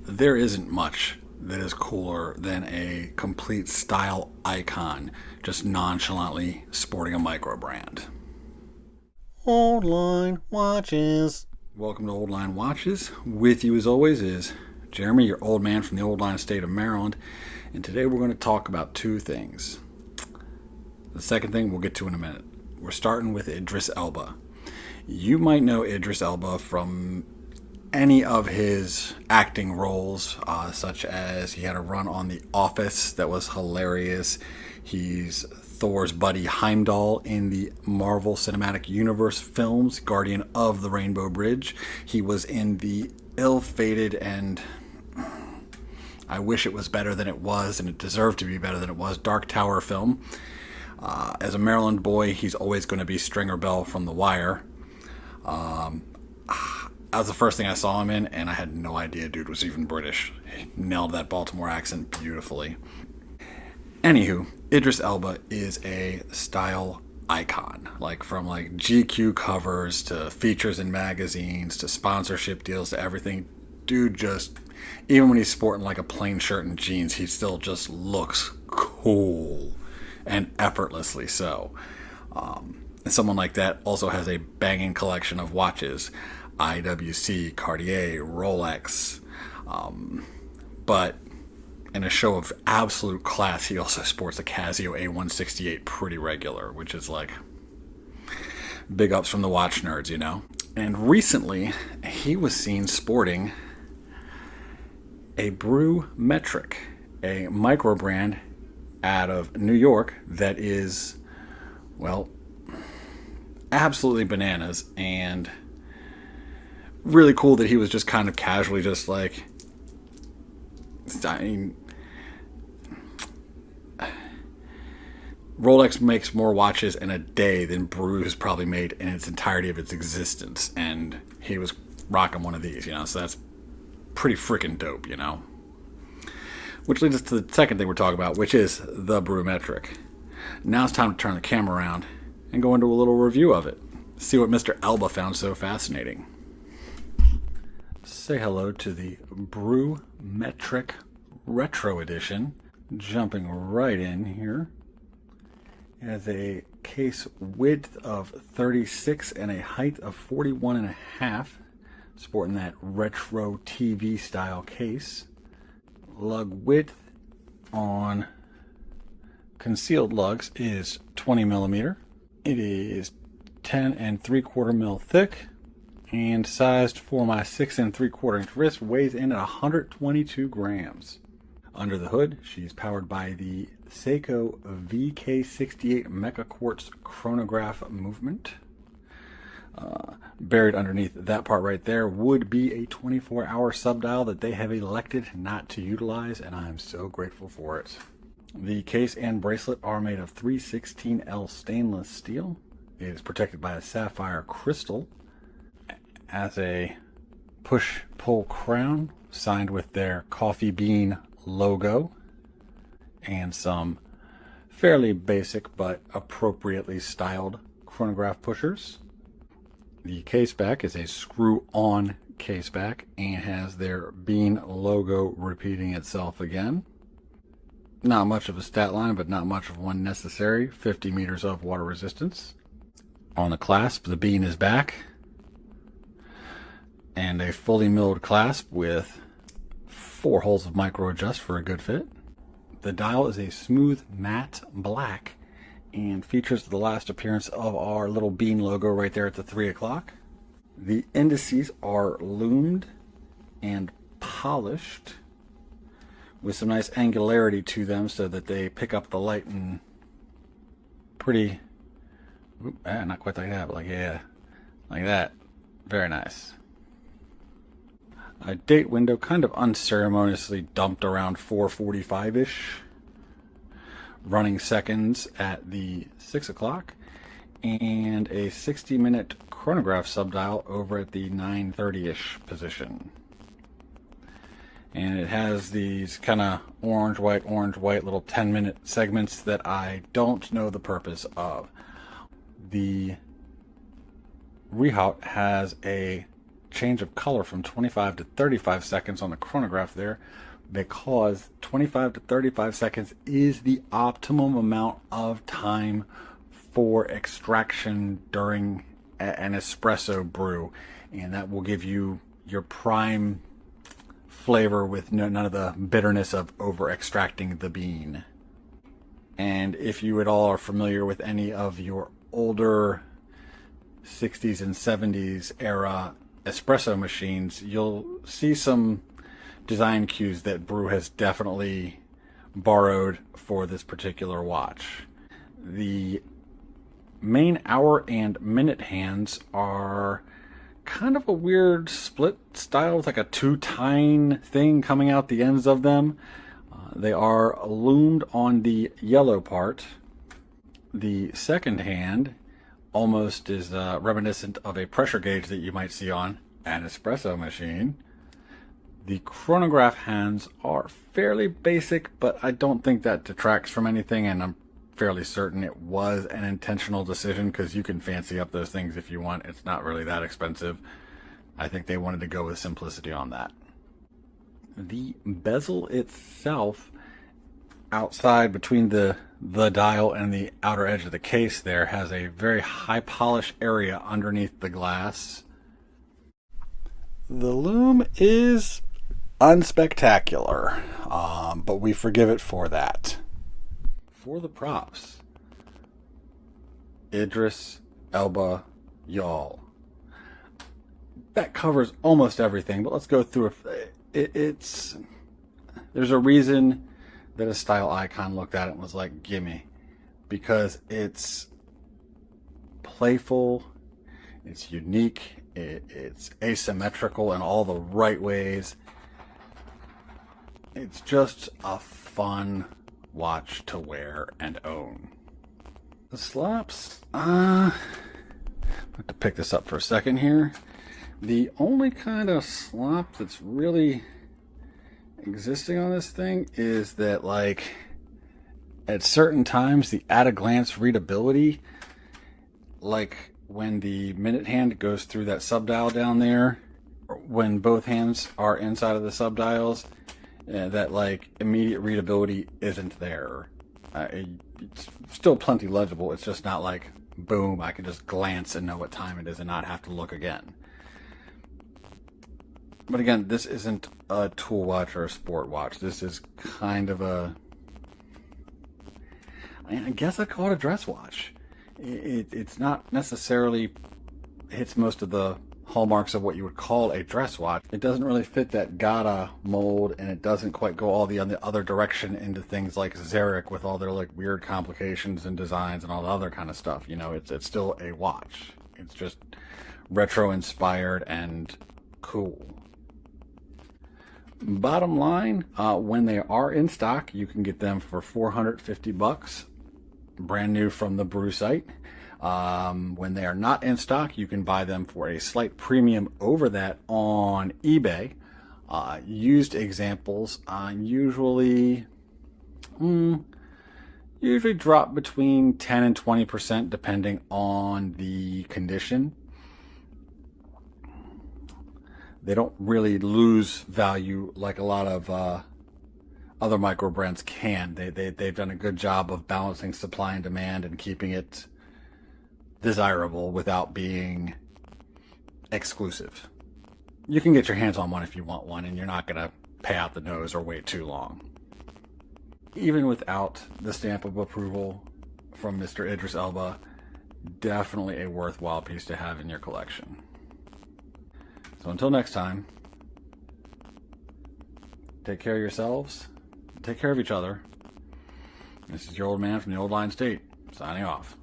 There isn't much that is cooler than a complete style icon just nonchalantly sporting a micro brand. Old Line Watches. Welcome to Old Line Watches. With you as always is Jeremy, your old man from the old line state of Maryland. And today we're going to talk about two things. The second thing we'll get to in a minute. We're starting with Idris Elba. You might know Idris Elba from any of his acting roles, such as he had a run on The Office that was hilarious. He's Thor's buddy Heimdall in the Marvel Cinematic Universe films, Guardian of the Rainbow Bridge. He was in the ill-fated and I wish it was better than it was, and it deserved to be better than it was, Dark Tower film. As a Maryland boy, he's always going to be Stringer Bell from The Wire. That was the first thing I saw him in, and I had no idea dude was even British. He nailed that Baltimore accent beautifully. Anywho, Idris Elba is a style icon. From GQ covers to features in magazines to sponsorship deals to everything. Dude just, even when he's sporting like a plain shirt and jeans, he still just looks cool. And effortlessly so. And someone like that also has a banging collection of watches. IWC, Cartier, Rolex. But in a show of absolute class, he also sports a Casio A168 pretty regular, which is like big ups from the watch nerds, you know? And recently, he was seen sporting a Brew Metric, a micro brand out of New York that is, well, absolutely bananas, and really cool that he was just kind of casually just like, I mean, Rolex makes more watches in a day than Brew has probably made in its entirety of its existence, and he was rocking one of these, you know, so that's pretty freaking dope, you know. Which leads us to the second thing we're talking about, which is the Brew Metric. Now it's time to turn the camera around and go into a little review of it. See what Mr. Elba found so fascinating. Say hello to the Brew Metric Retro Edition. Jumping right in here. It has a case width of 36 and a height of 41 and a half. Sporting that retro TV style case. Lug width on concealed lugs is 20 millimeter. It is 10 and 3/4 mil thick and sized for my 6 and 3/4 inch wrist. Weighs in at 122 grams. Under the hood, she's powered by the Seiko VK68 Mecha Quartz chronograph movement. Buried underneath that part right there would be a 24-hour subdial that they have elected not to utilize, and I'm so grateful for it. The case and bracelet are made of 316L stainless steel. It is protected by a sapphire crystal. As a push-pull crown signed with their coffee bean logo and some fairly basic but appropriately styled chronograph pushers. The case back is a screw-on case back and has their bean logo repeating itself again. Not much of a stat line, but not much of one necessary. 50 meters of water resistance. On the clasp, the bean is back. And a fully milled clasp with 4 holes of micro adjust for a good fit. The dial is a smooth matte black and features the last appearance of our little bean logo right there at the 3 o'clock. The indices are loomed and polished with some nice angularity to them so that they pick up the light and pretty, not quite like that, but like that. Very nice. A date window kind of unceremoniously dumped around 4:45-ish. Running seconds at the 6 o'clock, and a 60-minute chronograph subdial over at the 9:30-ish position. And it has these kind of orange, white little 10-minute segments that I don't know the purpose of. The Rehaut has a change of color from 25 to 35 seconds on the chronograph there, because 25 to 35 seconds is the optimum amount of time for extraction during an espresso brew, and that will give you your prime flavor with none of the bitterness of over extracting the bean. And if you at all are familiar with any of your older 60s and 70s era espresso machines, you'll see some design cues that Brew has definitely borrowed for this particular watch. The main hour and minute hands are kind of a weird split style with like a two-tine thing coming out the ends of them. They are loomed on the yellow part. The second hand almost is reminiscent of a pressure gauge that you might see on an espresso machine. The chronograph hands are fairly basic, but I don't think that detracts from anything, and I'm fairly certain it was an intentional decision, because you can fancy up those things if you want. It's not really that expensive. I think they wanted to go with simplicity on that. The bezel itself, outside between the dial and the outer edge of the case there, has a very high polish area underneath the glass. The loom is unspectacular, but we forgive it for that. For the props, Idris Elba Yawl. That covers almost everything, but let's go through it. There's a reason that a style icon looked at it and was like, gimme. Because it's playful, it's unique, it's asymmetrical in all the right ways. It's just a fun watch to wear and own. The slaps, I have to pick this up for a second here. The only kind of slop that's really existing on this thing is that, like, at certain times, the at-a-glance readability, like when the minute hand goes through that subdial down there, when both hands are inside of the subdials, that, like, immediate readability isn't there. It's still plenty legible. It's just not like, boom, I can just glance and know what time it is and not have to look again. But again, this isn't a tool watch or a sport watch. This is kind of a, I guess I'd call it a dress watch. It's not necessarily hits most of the hallmarks of what you would call a dress watch. It doesn't really fit that Gata mold, and it doesn't quite go all the other direction into things like Zarek with all their, like, weird complications and designs and all the other kind of stuff. You know, it's still a watch. It's just retro inspired and cool. Bottom line, when they are in stock, you can get them for $450, brand new from the Brew site. When they are not in stock, you can buy them for a slight premium over that on eBay. Used examples usually drop between 10 and 20% depending on the condition. They don't really lose value like a lot of other micro brands can. They've done a good job of balancing supply and demand and keeping it desirable without being exclusive. You can get your hands on one if you want one, and you're not going to pay out the nose or wait too long. Even without the stamp of approval from Mr. Idris Elba, definitely a worthwhile piece to have in your collection. So until next time, take care of yourselves, take care of each other. This is your old man from the Old Line State, signing off.